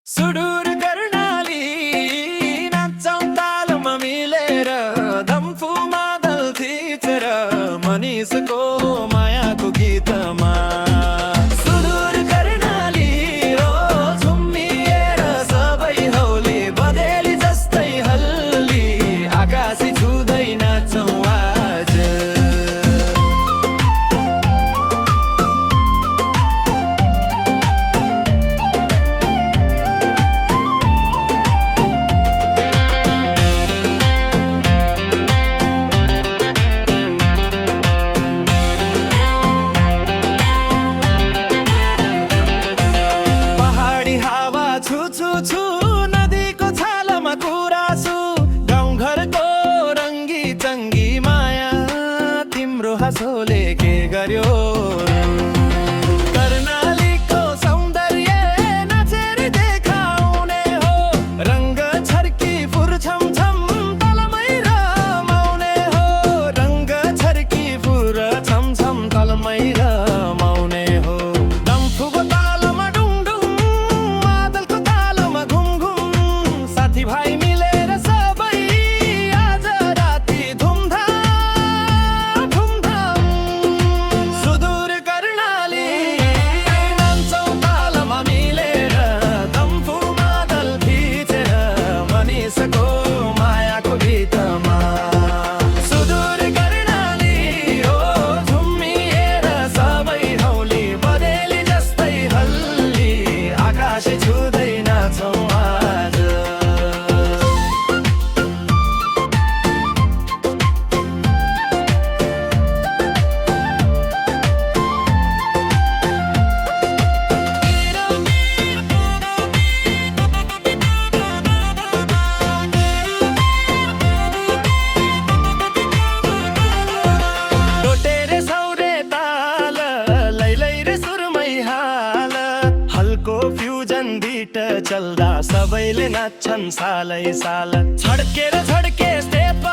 सुडुर कर्णाली नाच्छौं तालमा मिलेर धम्फु मादल थिचेर मनिसको मायाको गीतमा सुडुर कर्णाली ओ झुम्मिएर सबै हौले बदेली जस्तै हल्ली आकाशी छुँदै नाच्छौं आज छु नदीको छालामा गुराँसु गाउँघरको रङ्गी चङ्गी माया तिम्रो हाँसोले के गर्यो कर्णालीको सौन्दर्य नाचेर देखाउने हो रङ्ग छर्की फुर छमछम तलमै रमाउने हो रङ्ग छर्की फुर छमछम तलमै रमाउने हो डम्फुको तालमा भाइ मिलेर सबै आज राति धुमधाम धुमधाम सुदूर कर्णाली नाच्छौं तालमा मिलेर धम्फु मादल थिचेर मनिसको मायाको गीतमा सुदूर कर्णाली ओ झुम्मिएर सबै हौली बदेली जस्तै हल्ली आकाशै छुँदै नाच्छौं आज फ्युजन बिट चल्दा सबैले नाच्छन् सालै साल छड्के स्टेप